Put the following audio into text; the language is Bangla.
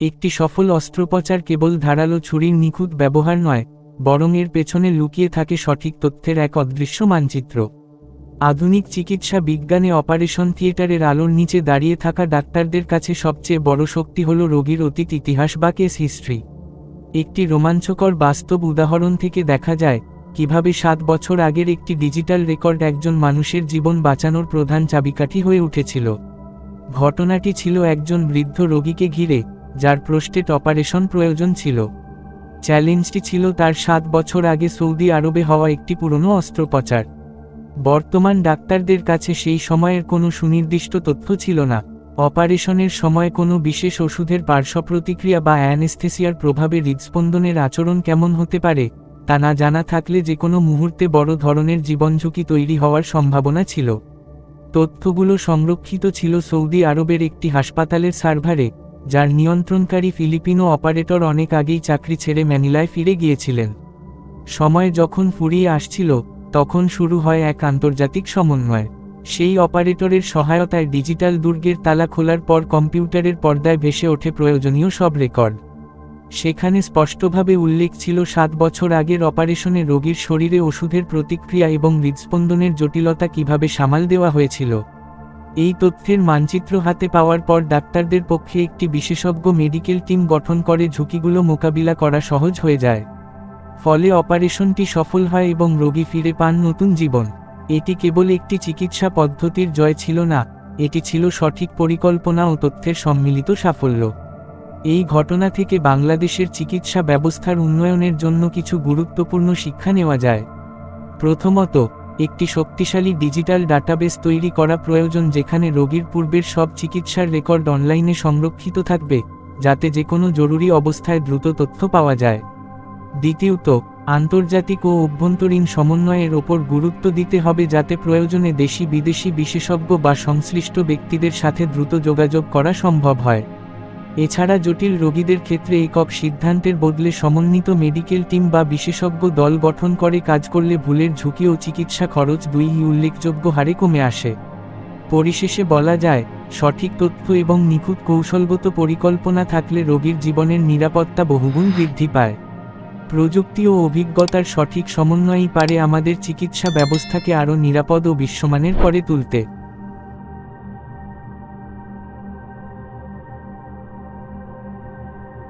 একটি সফল অস্ত্রোপচার কেবল ধারালো ছুরির নিখুঁত ব্যবহার নয়, বরং এর পেছনে লুকিয়ে থাকে সঠিক তথ্যের এক অদৃশ্য মানচিত্র। আধুনিক চিকিৎসা বিজ্ঞানে অপারেশন থিয়েটারের আলোর নিচে দাঁড়িয়ে থাকা ডাক্তারদের কাছে সবচেয়ে বড় শক্তি হল রোগীর অতীত ইতিহাস বা কেস হিস্ট্রি। একটি রোমাঞ্চকর বাস্তব উদাহরণ থেকে দেখা যায় কিভাবে 7 বছর আগের একটি ডিজিটাল রেকর্ড একজন মানুষের জীবন বাঁচানোর প্রধান চাবিকাঠি হয়ে উঠেছিল। ঘটনাটি ছিল একজন বৃদ্ধ রোগীকে ঘিরে, যার প্রোস্টেট অপারেশন প্রয়োজন ছিল। চ্যালেঞ্জটি ছিল তার 7 বছর আগে সৌদি আরবে হওয়া একটি পুরনো অস্ত্রোপচার। বর্তমান ডাক্তারদের কাছে সেই সময়ের কোনো সুনির্দিষ্ট তথ্য ছিল না। অপারেশনের সময় কোনো বিশেষ ওষুধের পার্শ্বপ্রতিক্রিয়া বা অ্যানেস্থেসিয়ার প্রভাবে হৃদস্পন্দনের আচরণ কেমন হতে পারে তা না জানা থাকলে যে কোনো মুহূর্তে বড় ধরনের জীবনঝুঁকি তৈরি হওয়ার সম্ভাবনা ছিল। তথ্যগুলো সংরক্ষিত ছিল সৌদি আরবের একটি হাসপাতালের সার্ভারে, যার নিয়ন্ত্রণকারী ফিলিপিনো অপারেটর অনেক আগেই চাকরি ছেড়ে ম্যানিলায় ফিরে গিয়েছিলেন। সময় যখন ফুরিয়ে আসছিল, তখন শুরু হয় এক আন্তর্জাতিক সমন্বয়। সেই অপারেটরের সহায়তায় ডিজিটাল দুর্গের তালা খোলার পর কম্পিউটারের পর্দায় ভেসে ওঠে প্রয়োজনীয় সব রেকর্ড। সেখানে স্পষ্টভাবে উল্লেখ ছিল 7 বছর আগের অপারেশনে রোগীর শরীরে ওষুধের প্রতিক্রিয়া এবং হৃদস্পন্দনের জটিলতা কিভাবে সামাল দেওয়া হয়েছিল। এই তথ্যের মানচিত্র হাতে পাওয়ার পর ডাক্তারদের পক্ষে একটি বিশেষজ্ঞ মেডিকেল টিম গঠন করে ঝুঁকিগুলো মোকাবিলা করা সহজ হয়ে যায়। ফলে অপারেশনটি সফল হয় এবং রোগী ফিরে পান নতুন জীবন। এটি কেবল একটি চিকিৎসা পদ্ধতির জয় ছিল না, এটি ছিল সঠিক পরিকল্পনা ও তথ্যের সম্মিলিত সাফল্য। এই ঘটনা থেকে বাংলাদেশের চিকিৎসা ব্যবস্থার উন্নয়নের জন্য কিছু গুরুত্বপূর্ণ শিক্ষা নেওয়া যায়। প্রথমত, একটি শক্তিশালী ডিজিটাল ডাটাবেস তৈরি করা প্রয়োজন যেখানে রোগীর পূর্বের সব চিকিৎসার রেকর্ড অনলাইনে সংরক্ষিত থাকবে, যাতে যে কোনো জরুরি অবস্থায় দ্রুত তথ্য পাওয়া যায়। দ্বিতীয়ত, আন্তর্জাতিক ও অভ্যন্তরীণ সমন্বয়ের ওপর গুরুত্ব দিতে হবে যাতে প্রয়োজনে দেশি বিদেশি বিশেষজ্ঞ বা সংশ্লিষ্ট ব্যক্তিদের সাথে দ্রুত যোগাযোগ করা সম্ভব হয়। এছাড়া জটিল রোগীদের ক্ষেত্রে একক সিদ্ধান্তের বদলে সমন্বিত মেডিকেল টিম বা বিশেষজ্ঞ দল গঠন করে কাজ করলে ভুলের ঝুঁকি ও চিকিৎসা খরচ দুইই উল্লেখযোগ্য হারে কমে আসে। পরিশেষে বলা যায়, সঠিক তথ্য এবং নিখুঁত কৌশলগত পরিকল্পনা থাকলে রোগীর জীবনের নিরাপত্তা বহুগুণ বৃদ্ধি পায়। প্রযুক্তি ও অভিজ্ঞতার সঠিক সমন্বয়ই পারে আমাদের চিকিৎসা ব্যবস্থাকে আরও নিরাপদ ও বিশ্বমানের করে তুলতে।